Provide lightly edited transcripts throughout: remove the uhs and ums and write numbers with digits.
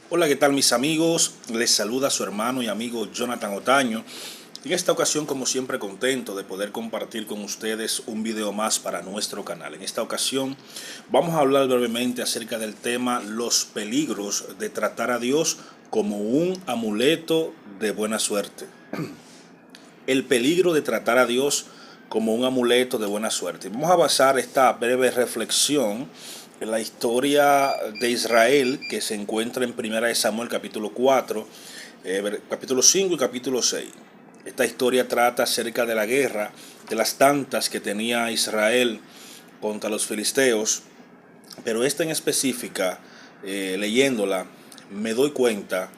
Hola, ¿qué tal mis amigos? Les saluda su hermano y amigo Jonathan Otaño. En esta ocasión, como siempre, contento de poder compartir con ustedes un video más para nuestro canal. En esta ocasión vamos a hablar brevemente acerca del tema los peligros de tratar a Dios como un amuleto de buena suerte. El peligro de tratar a Dios como un amuleto de buena suerte. Vamos a basar esta breve reflexión en la historia de Israel que se encuentra en 1 Samuel capítulo 4, capítulo 5 y capítulo 6. Esta historia trata acerca de la guerra, de las tantas que tenía Israel contra los filisteos, pero esta en específica, leyéndola, me doy cuenta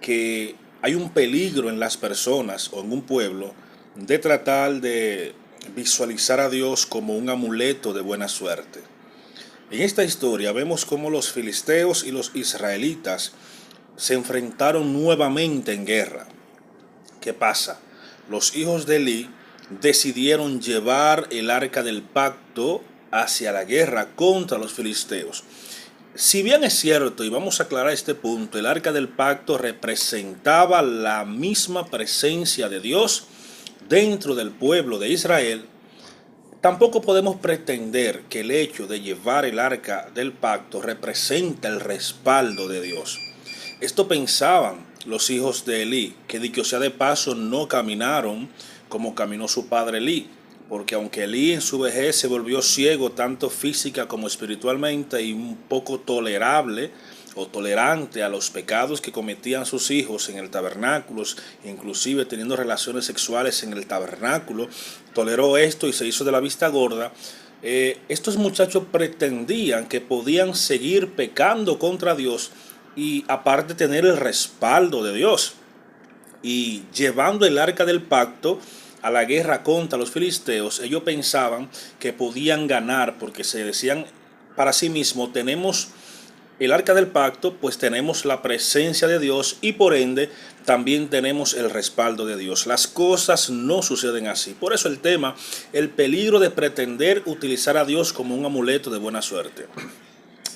que hay un peligro en las personas o en un pueblo de tratar de visualizar a Dios como un amuleto de buena suerte. En esta historia vemos cómo los filisteos y los israelitas se enfrentaron nuevamente en guerra. ¿Qué pasa? Los hijos de Elí decidieron llevar el arca del pacto hacia la guerra contra los filisteos. Si bien es cierto, y vamos a aclarar este punto, el arca del pacto representaba la misma presencia de Dios dentro del pueblo de Israel, tampoco podemos pretender que el hecho de llevar el arca del pacto representa el respaldo de Dios. Esto pensaban los hijos de Elí, que dicho sea de paso no caminaron como caminó su padre Elí, porque aunque Elí en su vejez se volvió ciego tanto física como espiritualmente y un poco tolerable o tolerante a los pecados que cometían sus hijos en el tabernáculo, inclusive teniendo relaciones sexuales en el tabernáculo, toleró esto y se hizo de la vista gorda. Estos muchachos pretendían que podían seguir pecando contra Dios y aparte tener el respaldo de Dios. Y llevando el arca del pacto a la guerra contra los filisteos, ellos pensaban que podían ganar porque se decían para sí mismos, tenemos el arca del pacto, pues tenemos la presencia de Dios y por ende también tenemos el respaldo de Dios. Las cosas no suceden así. Por eso el tema, el peligro de pretender utilizar a Dios como un amuleto de buena suerte.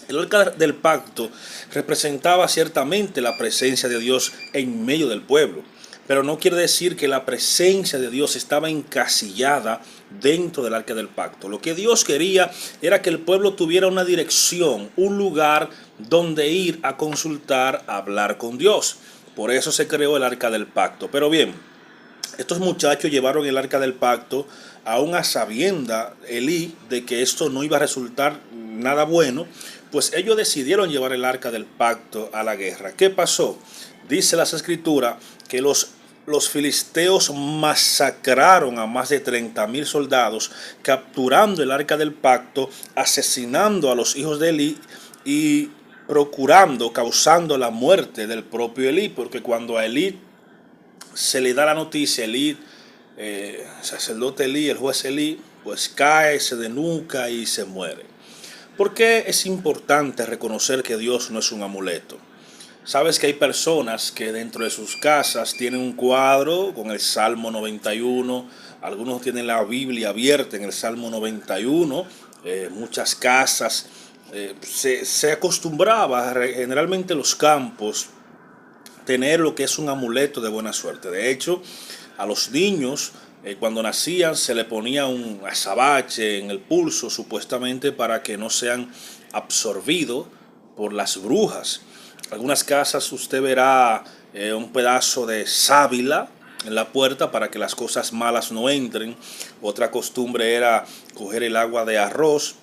El arca del pacto representaba ciertamente la presencia de Dios en medio del pueblo, pero no quiere decir que la presencia de Dios estaba encasillada dentro del arca del pacto. Lo que Dios quería era que el pueblo tuviera una dirección, un lugar donde ir a consultar, a hablar con Dios. Por eso se creó el arca del pacto. Pero bien, estos muchachos llevaron el arca del pacto aún a sabienda Elí de que esto no iba a resultar nada bueno, pues ellos decidieron llevar el arca del pacto a la guerra. ¿Qué pasó? Dice las escrituras que los filisteos masacraron a más de 30,000 soldados, capturando el arca del pacto, asesinando a los hijos de Elí y causando la muerte del propio Elí, porque cuando a Elí se le da la noticia, Elí, el sacerdote Elí, el juez Elí, pues cae, se denuca y se muere. ¿Por qué es importante reconocer que Dios no es un amuleto? Sabes que hay personas que dentro de sus casas tienen un cuadro con el Salmo 91, algunos tienen la Biblia abierta en el Salmo 91, muchas casas, se acostumbraba generalmente en los campos tener lo que es un amuleto de buena suerte. De hecho, a los niños cuando nacían se le ponía un azabache en el pulso supuestamente para que no sean absorbidos por las brujas. En algunas casas usted verá un pedazo de sábila en la puerta para que las cosas malas no entren. Otra costumbre era coger el agua de arroz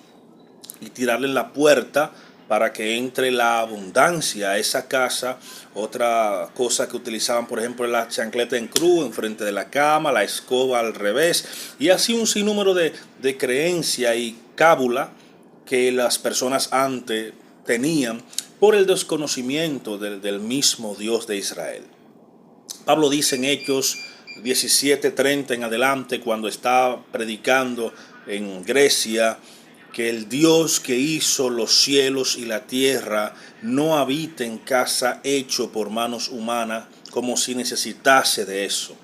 y tirarle en la puerta para que entre la abundancia a esa casa. Otra cosa que utilizaban, por ejemplo, la chancleta en cruz enfrente de la cama, la escoba al revés, y así un sinnúmero de creencia y cábula que las personas antes tenían por el desconocimiento del mismo Dios de Israel. Pablo dice en Hechos 17:30 en adelante, cuando está predicando en Grecia, que el Dios que hizo los cielos y la tierra no habita en casa hecho por manos humanas, como si necesitase de eso.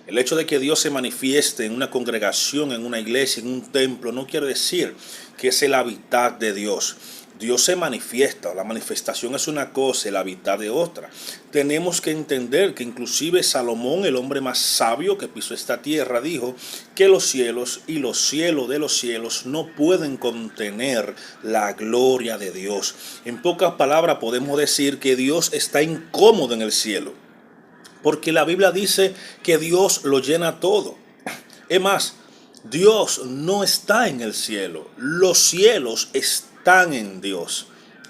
El hecho de que Dios se manifieste en una congregación, en una iglesia, en un templo, no quiere decir que es el hábitat de Dios. Dios se manifiesta, la manifestación es una cosa, el habitar de otra. Tenemos que entender que inclusive Salomón, el hombre más sabio que pisó esta tierra, dijo que los cielos y los cielos de los cielos no pueden contener la gloria de Dios. En pocas palabras podemos decir que Dios está incómodo en el cielo, porque la Biblia dice que Dios lo llena todo. Es más, Dios no está en el cielo, los cielos están en Dios.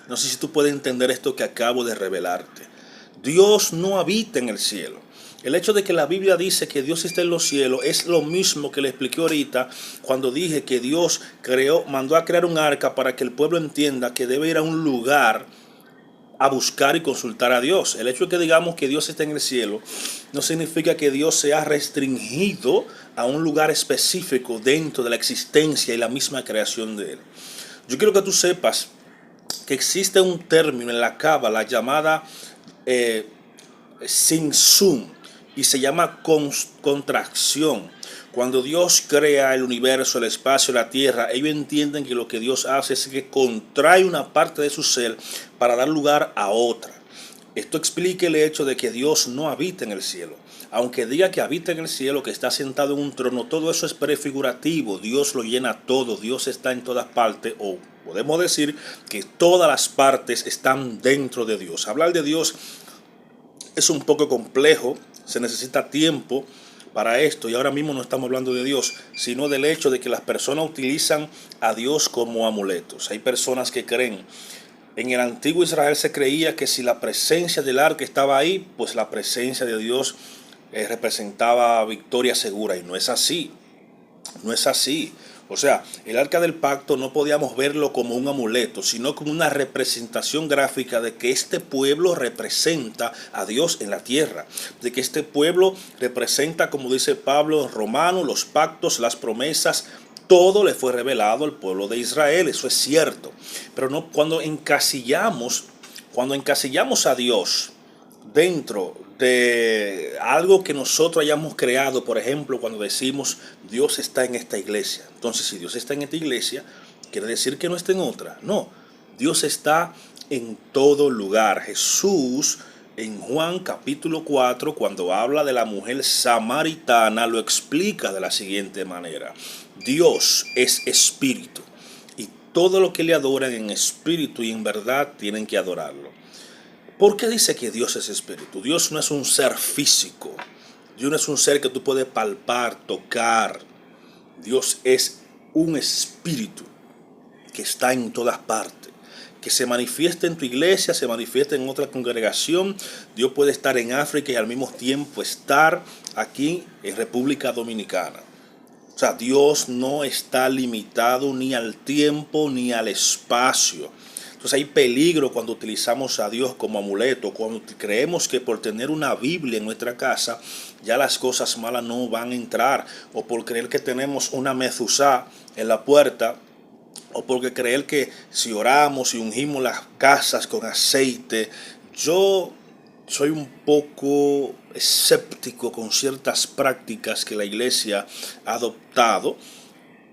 No sé si tú puedes entender esto que acabo de revelarte. Dios no habita en el cielo. El hecho de que la Biblia dice que Dios está en los cielos es lo mismo que le expliqué ahorita cuando dije que Dios mandó a crear un arca para que el pueblo entienda que debe ir a un lugar a buscar y consultar a Dios. El hecho de que digamos que Dios está en el cielo no significa que Dios sea restringido a un lugar específico dentro de la existencia y la misma creación de Él. Yo quiero que tú sepas que existe un término en la Cábala llamada Tzimtzum, y se llama contracción. Cuando Dios crea el universo, el espacio, la tierra, ellos entienden que lo que Dios hace es que contrae una parte de su ser para dar lugar a otra. Esto explica el hecho de que Dios no habita en el cielo. Aunque diga que habita en el cielo, que está sentado en un trono, todo eso es prefigurativo. Dios lo llena todo, Dios está en todas partes, o podemos decir que todas las partes están dentro de Dios. Hablar de Dios es un poco complejo, se necesita tiempo para esto, y ahora mismo no estamos hablando de Dios, sino del hecho de que las personas utilizan a Dios como amuletos. Hay personas que creen, en el antiguo Israel se creía que si la presencia del arca estaba ahí, pues la presencia de Dios representaba victoria segura, y no es así, no es así. O sea, el arca del pacto no podíamos verlo como un amuleto, sino como una representación gráfica de que este pueblo representa a Dios en la tierra, de que este pueblo representa, como dice Pablo en Romanos, los pactos, las promesas. Todo le fue revelado al pueblo de Israel, eso es cierto. Pero no, cuando encasillamos a Dios dentro de algo que nosotros hayamos creado, por ejemplo, cuando decimos Dios está en esta iglesia. Entonces, si Dios está en esta iglesia, quiere decir que no está en otra. No, Dios está en todo lugar. Jesús, en Juan capítulo 4, cuando habla de la mujer samaritana, lo explica de la siguiente manera. Dios es espíritu, y todo lo que le adoran en espíritu y en verdad tienen que adorarlo. ¿Por qué dice que Dios es espíritu? Dios no es un ser físico. Dios no es un ser que tú puedes palpar, tocar. Dios es un espíritu que está en todas partes, que se manifiesta en tu iglesia, se manifiesta en otra congregación. Dios puede estar en África y al mismo tiempo estar aquí en República Dominicana. O sea, Dios no está limitado ni al tiempo ni al espacio. Entonces hay peligro cuando utilizamos a Dios como amuleto, cuando creemos que por tener una Biblia en nuestra casa ya las cosas malas no van a entrar, o por creer que tenemos una mezuzá en la puerta, o porque creer que si oramos y ungimos las casas con aceite. Yo soy un poco escéptico con ciertas prácticas que la iglesia ha adoptado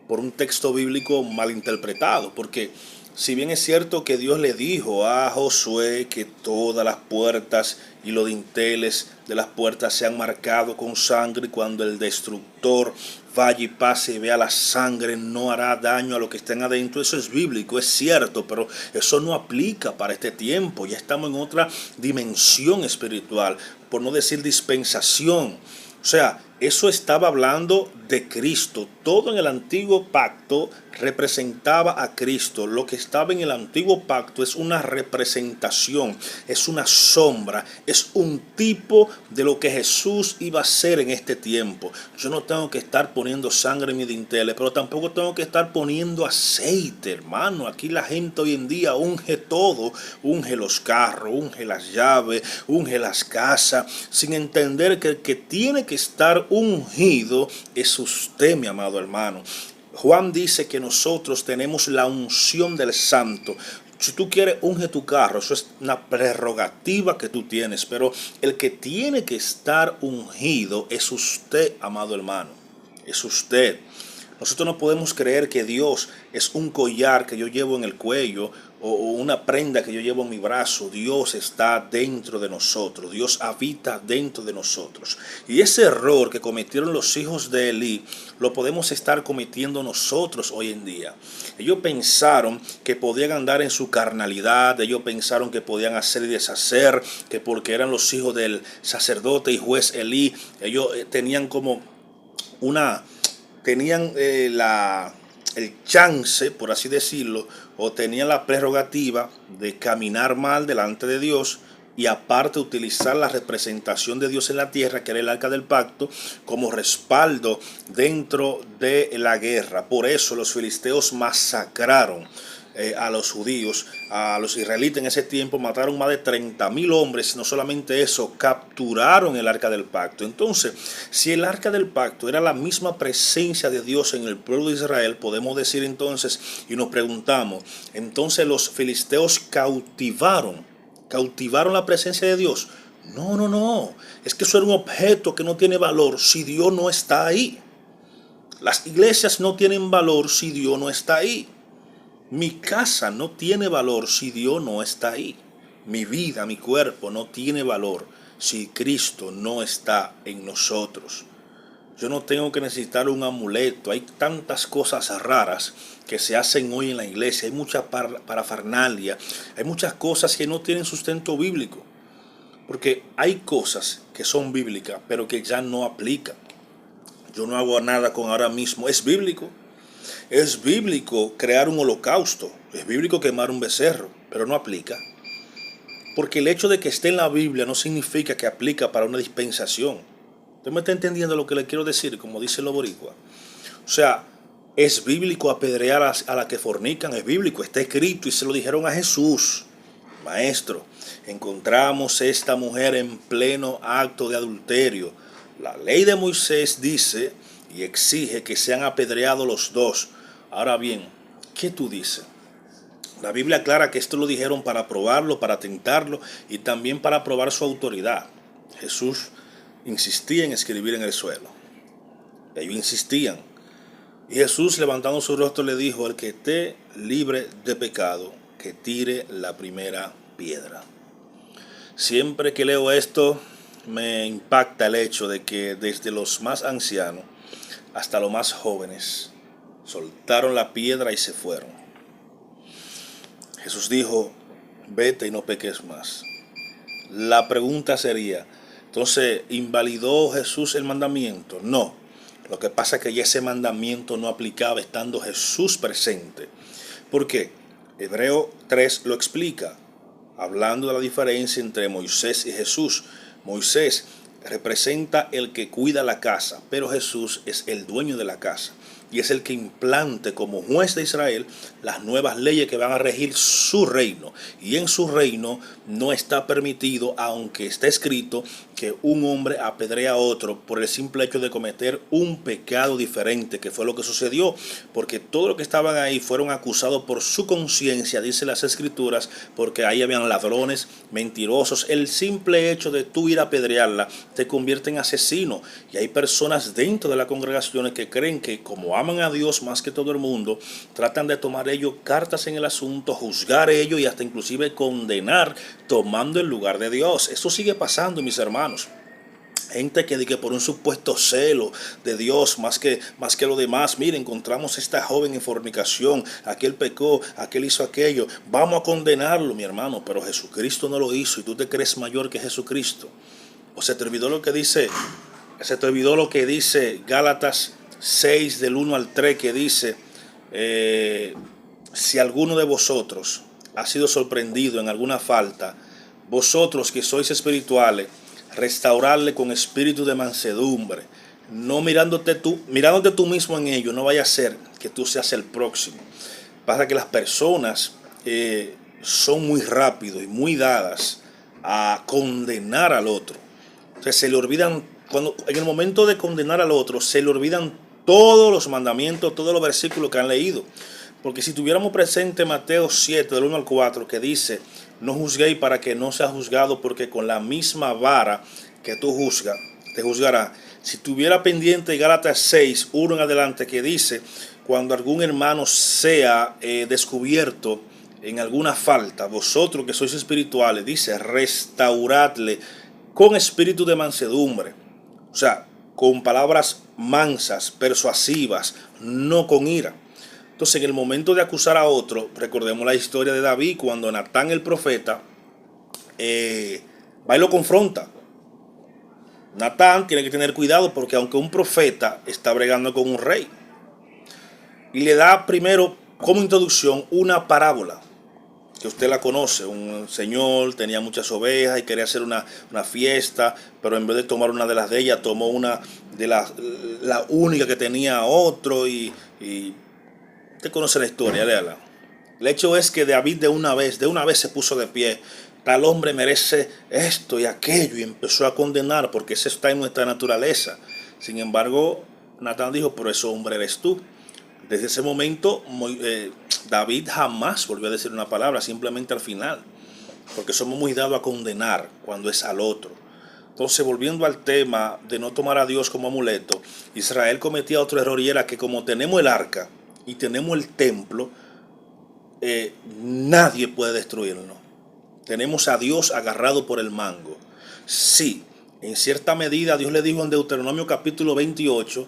por un texto bíblico mal interpretado, porque si bien es cierto que Dios le dijo a Josué que todas las puertas y los dinteles de las puertas sean marcados con sangre, y cuando el destructor vaya y pase y vea la sangre no hará daño a lo que estén adentro, eso es bíblico, es cierto, pero eso no aplica para este tiempo. Ya estamos en otra dimensión espiritual, por no decir dispensación. O sea, eso estaba hablando de Cristo. Todo en el antiguo pacto representaba a Cristo. Lo que estaba en el antiguo pacto es una representación, es una sombra, es un tipo de lo que Jesús iba a hacer en este tiempo. Yo no tengo que estar poniendo sangre en mi dinteles, pero tampoco tengo que estar poniendo aceite, hermano. Aquí la gente hoy en día unge todo, unge los carros, unge las llaves, unge las casas, sin entender que el que tiene que estar ungido es usted, mi amado hermano. Juan dice que nosotros tenemos la unción del santo. Si tú quieres, unge tu carro, eso es una prerrogativa que tú tienes, pero el que tiene que estar ungido es usted, amado hermano, es usted. Nosotros no podemos creer que Dios es un collar que yo llevo en el cuello o una prenda que yo llevo en mi brazo. Dios está dentro de nosotros. Dios habita dentro de nosotros. Y ese error que cometieron los hijos de Elí lo podemos estar cometiendo nosotros hoy en día. Ellos pensaron que podían andar en su carnalidad. Ellos pensaron que podían hacer y deshacer, que porque eran los hijos del sacerdote y juez Elí, ellos tenían como una... tenían el chance, por así decirlo, o tenían la prerrogativa de caminar mal delante de Dios y aparte utilizar la representación de Dios en la tierra, que era el arca del pacto, como respaldo dentro de la guerra. Por eso los filisteos masacraron a los judíos, a los israelitas en ese tiempo, mataron más de 30,000 hombres. No solamente eso, capturaron el arca del pacto. Entonces, si el arca del pacto era la misma presencia de Dios en el pueblo de Israel, podemos decir entonces, y nos preguntamos, entonces los filisteos cautivaron la presencia de Dios. No, no, no, es que eso era un objeto que no tiene valor si Dios no está ahí. Las iglesias no tienen valor si Dios no está ahí. Mi casa no tiene valor si Dios no está ahí. Mi vida, mi cuerpo no tiene valor si Cristo no está en nosotros. Yo no tengo que necesitar un amuleto. Hay tantas cosas raras que se hacen hoy en la iglesia. Hay mucha parafernalia. Hay muchas cosas que no tienen sustento bíblico. Porque hay cosas que son bíblicas, pero que ya no aplican. Yo no hago nada con ahora mismo. Es bíblico. Es bíblico crear un holocausto, es bíblico quemar un becerro, pero no aplica. Porque el hecho de que esté en la Biblia no significa que aplica para una dispensación. ¿Usted me está entendiendo lo que le quiero decir? Como dice los boricua. O sea, es bíblico apedrear a la que fornican, es bíblico, está escrito y se lo dijeron a Jesús. Maestro, encontramos esta mujer en pleno acto de adulterio. La ley de Moisés dice y exige que sean apedreados los dos. Ahora bien, ¿qué tú dices? La Biblia aclara que esto lo dijeron para probarlo, para tentarlo y también para probar su autoridad. Jesús insistía en escribir en el suelo. Ellos insistían. Y Jesús, levantando su rostro, le dijo: el que esté libre de pecado, que tire la primera piedra. Siempre que leo esto, me impacta el hecho de que desde los más ancianos hasta los más jóvenes soltaron la piedra y se fueron. Jesús dijo: vete y no peques más. La pregunta sería, entonces, ¿invalidó Jesús el mandamiento? No. Lo que pasa es que ya ese mandamiento no aplicaba estando Jesús presente. ¿Por qué? Hebreo 3 lo explica, hablando de la diferencia entre Moisés y Jesús. Moisés representa el que cuida la casa, pero Jesús es el dueño de la casa y es el que implante como juez de Israel las nuevas leyes que van a regir su reino. Y en su reino no está permitido, aunque está escrito, que un hombre apedrea a otro por el simple hecho de cometer un pecado diferente, que fue lo que sucedió, porque todos los que estaban ahí fueron acusados por su conciencia, dice las escrituras, porque ahí habían ladrones, mentirosos. El simple hecho de tú ir a apedrearla te convierte en asesino. Y hay personas dentro de las congregaciones que creen que como aman a Dios más que todo el mundo, tratan de tomar ellos cartas en el asunto, juzgar ellos y hasta inclusive condenar, tomando el lugar de Dios. Eso sigue pasando, mis hermanos. Gente que dice por un supuesto celo de Dios más que lo demás. Mire, encontramos a esta joven en fornicación, aquel pecó, aquel hizo aquello, vamos a condenarlo, mi hermano, pero Jesucristo no lo hizo y tú te crees mayor que Jesucristo. O se te olvidó lo que dice, Gálatas 6 del 1 al 3, que dice, si alguno de vosotros ha sido sorprendido en alguna falta, vosotros que sois espirituales, restaurarle con espíritu de mansedumbre, no mirándote tú mismo en ello. No vaya a ser que tú seas el próximo. Pasa que las personas son muy rápidos y muy dadas a condenar al otro. O sea, se le olvidan, en el momento de condenar al otro, se le olvidan todos los mandamientos, todos los versículos que han leído. Porque si tuviéramos presente Mateo 7, del 1 al 4, que dice: no juzguéis para que no sea juzgado, porque con la misma vara que tú juzgas, te juzgará. Si tuviera pendiente Gálatas 6, 1 en adelante, que dice, cuando algún hermano sea descubierto en alguna falta, vosotros que sois espirituales, dice, restauradle con espíritu de mansedumbre. O sea, con palabras mansas, persuasivas, no con ira. Entonces, en el momento de acusar a otro, recordemos la historia de David, cuando Natán el profeta va y lo confronta. Natán tiene que tener cuidado porque aunque un profeta está bregando con un rey, y le da primero como introducción una parábola, que usted la conoce. Un señor tenía muchas ovejas y quería hacer una fiesta, pero en vez de tomar una de las de ellas, tomó una de la única que tenía otro y usted conoce la historia, léala. El hecho es que David de una vez se puso de pie. Tal hombre merece esto y aquello y empezó a condenar porque eso está en nuestra naturaleza. Sin embargo, Natán dijo, pero ese hombre eres tú. Desde ese momento David jamás volvió a decir una palabra, simplemente al final, porque somos muy dados a condenar cuando es al otro. Entonces, volviendo al tema de no tomar a Dios como amuleto, Israel cometía otro error y era que como tenemos el arca y tenemos el templo, nadie puede destruirnos. Tenemos a Dios agarrado por el mango. Sí, en cierta medida Dios le dijo en Deuteronomio capítulo 28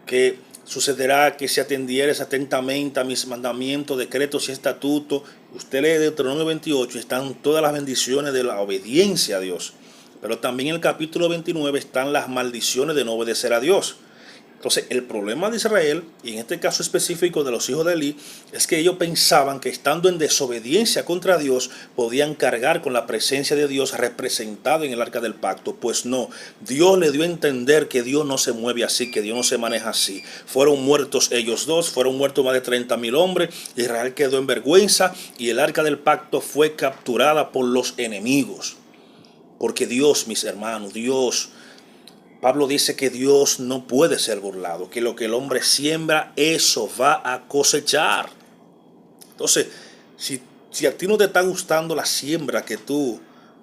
que sucederá que si atendieres atentamente a mis mandamientos, decretos y estatutos. Usted lee Deuteronomio 28, están todas las bendiciones de la obediencia a Dios. Pero también en el capítulo 29 están las maldiciones de no obedecer a Dios. Entonces, el problema de Israel, y en este caso específico de los hijos de Elí, es que ellos pensaban que estando en desobediencia contra Dios, podían cargar con la presencia de Dios representada en el arca del pacto. Pues no, Dios le dio a entender que Dios no se mueve así, que Dios no se maneja así. Fueron muertos ellos dos, fueron muertos más de 30,000 hombres, Israel quedó en vergüenza y el arca del pacto fue capturada por los enemigos. Porque Dios, mis hermanos, Dios... Pablo dice que Dios no puede ser burlado, que lo que el hombre siembra, eso va a cosechar. Entonces, si a ti no te está gustando la siembra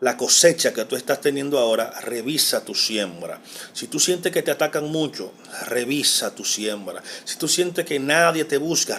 la cosecha que tú estás teniendo ahora, revisa tu siembra. Si tú sientes que te atacan mucho, revisa tu siembra. Si tú sientes que nadie te busca,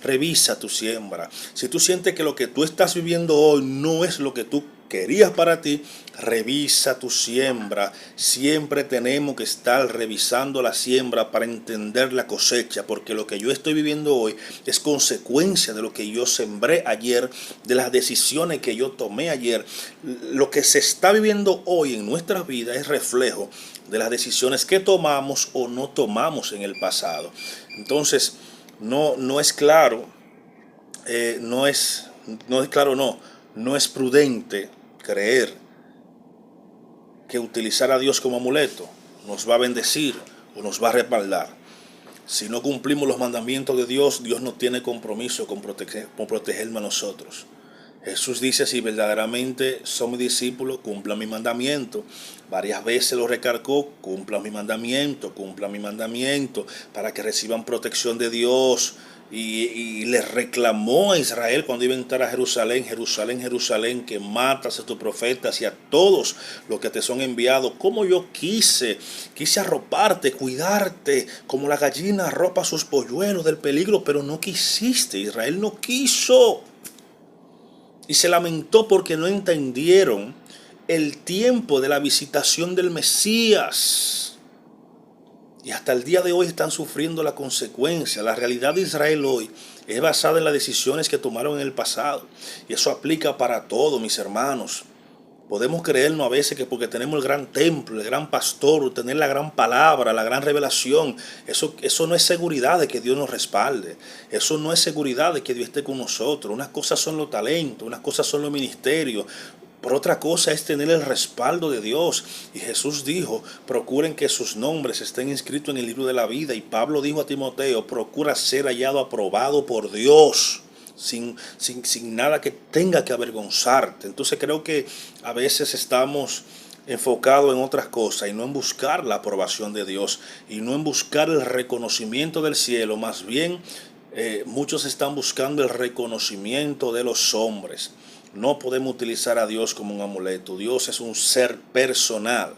revisa tu siembra. Si tú sientes que lo que tú estás viviendo hoy no es lo que tú querías para ti, revisa tu siembra. Siempre tenemos que estar revisando la siembra para entender la cosecha, porque lo que yo estoy viviendo hoy es consecuencia de lo que yo sembré ayer, de las decisiones que yo tomé ayer. Lo que se está viviendo hoy en nuestras vidas es reflejo de las decisiones que tomamos o no tomamos en el pasado. Entonces, no es claro, no es prudente creer que utilizar a Dios como amuleto nos va a bendecir o nos va a respaldar. Si no cumplimos los mandamientos de Dios, Dios no tiene compromiso con protegernos a nosotros. Jesús dice, si verdaderamente son mis discípulos, cumplan mi mandamiento. Varias veces lo recalcó, cumplan mi mandamiento, para que reciban protección de Dios. Y le reclamó a Israel cuando iba a entrar a Jerusalén, Jerusalén, que matas a tus profetas y a todos los que te son enviados. Como yo quise arroparte, cuidarte, como la gallina arropa a sus polluelos del peligro, pero no quisiste. Israel no quiso. Y se lamentó porque no entendieron el tiempo de la visitación del Mesías. Y hasta el día de hoy están sufriendo la consecuencia. La realidad de Israel hoy es basada en las decisiones que tomaron en el pasado. Y eso aplica para todos, mis hermanos. Podemos creernos a veces que porque tenemos el gran templo, el gran pastor, tener la gran palabra, la gran revelación, eso no es seguridad de que Dios nos respalde. Eso no es seguridad de que Dios esté con nosotros. Unas cosas son los talentos, unas cosas son los ministerios. Por otra cosa es tener el respaldo de Dios. Y Jesús dijo, procuren que sus nombres estén inscritos en el libro de la vida. Y Pablo dijo a Timoteo, procura ser hallado aprobado por Dios. Sin nada que tenga que avergonzarte. Entonces creo que a veces estamos enfocados en otras cosas y no en buscar la aprobación de Dios y no en buscar el reconocimiento del cielo. Más bien muchos están buscando el reconocimiento de los hombres. No podemos utilizar a Dios como un amuleto. Dios es un ser personal.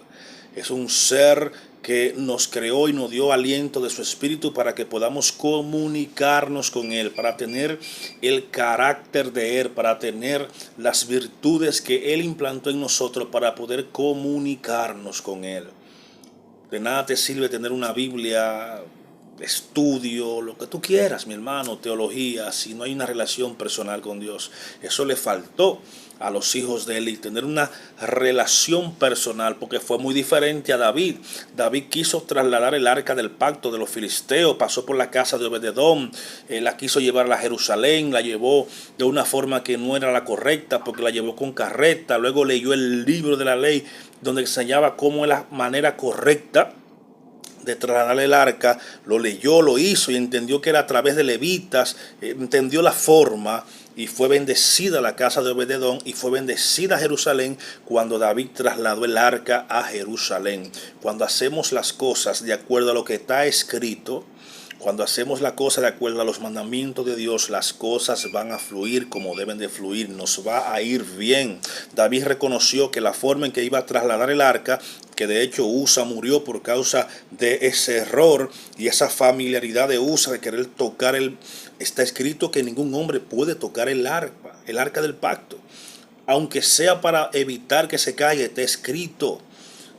Es un ser que nos creó y nos dio aliento de su espíritu para que podamos comunicarnos con Él, para tener el carácter de Él, para tener las virtudes que Él implantó en nosotros para poder comunicarnos con Él. De nada te sirve tener una Biblia, estudio, lo que tú quieras, mi hermano, teología, si no hay una relación personal con Dios. Eso le faltó a los hijos de Eli, tener una relación personal, porque fue muy diferente a David. David quiso trasladar el arca del pacto de los filisteos, pasó por la casa de Obed-edom, la quiso llevar a Jerusalén, la llevó de una forma que no era la correcta, porque la llevó con carreta. Luego leyó el libro de la ley, donde enseñaba cómo es la manera correcta de trasladar el arca. Lo leyó, lo hizo y entendió que era a través de levitas, entendió la forma, y fue bendecida la casa de Obed-edom y fue bendecida Jerusalén cuando David trasladó el arca a Jerusalén. Cuando hacemos las cosas de acuerdo a lo que está escrito, cuando hacemos la cosa de acuerdo a los mandamientos de Dios, las cosas van a fluir como deben de fluir, nos va a ir bien. David reconoció que la forma en que iba a trasladar el arca, que de hecho Usa murió por causa de ese error y esa familiaridad de Usa de querer tocar está escrito que ningún hombre puede tocar el arca del pacto, aunque sea para evitar que se caiga, está escrito.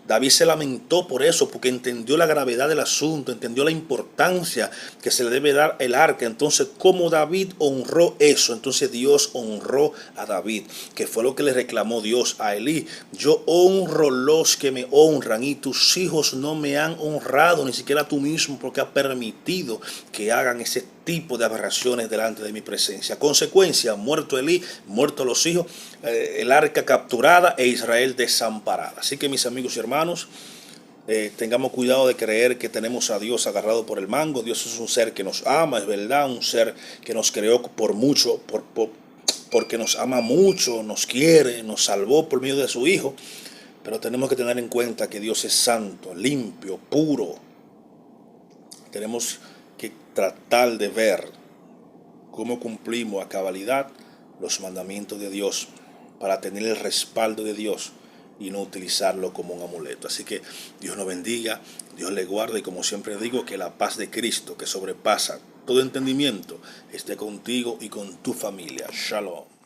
David se lamentó por eso, porque entendió la gravedad del asunto, entendió la importancia que se le debe dar el arca. Entonces, como David honró eso, entonces Dios honró a David, que fue lo que le reclamó Dios a Elí. Yo honro los que me honran y tus hijos no me han honrado, ni siquiera tú mismo, porque has permitido que hagan ese tipo de aberraciones delante de mi presencia. Consecuencia, muerto Elí, muertos los hijos, el arca capturada e Israel desamparada. Así que mis amigos y hermanos, tengamos cuidado de creer que tenemos a Dios agarrado por el mango. Dios es un ser que nos ama, es verdad, un ser que nos creó por mucho, porque nos ama mucho, nos quiere, nos salvó por medio de su Hijo. Pero tenemos que tener en cuenta que Dios es santo, limpio, puro. Tenemos que tratar de ver cómo cumplimos a cabalidad los mandamientos de Dios para tener el respaldo de Dios y no utilizarlo como un amuleto. Así que Dios nos bendiga, Dios le guarde y como siempre digo, que la paz de Cristo, que sobrepasa todo entendimiento, esté contigo y con tu familia. Shalom.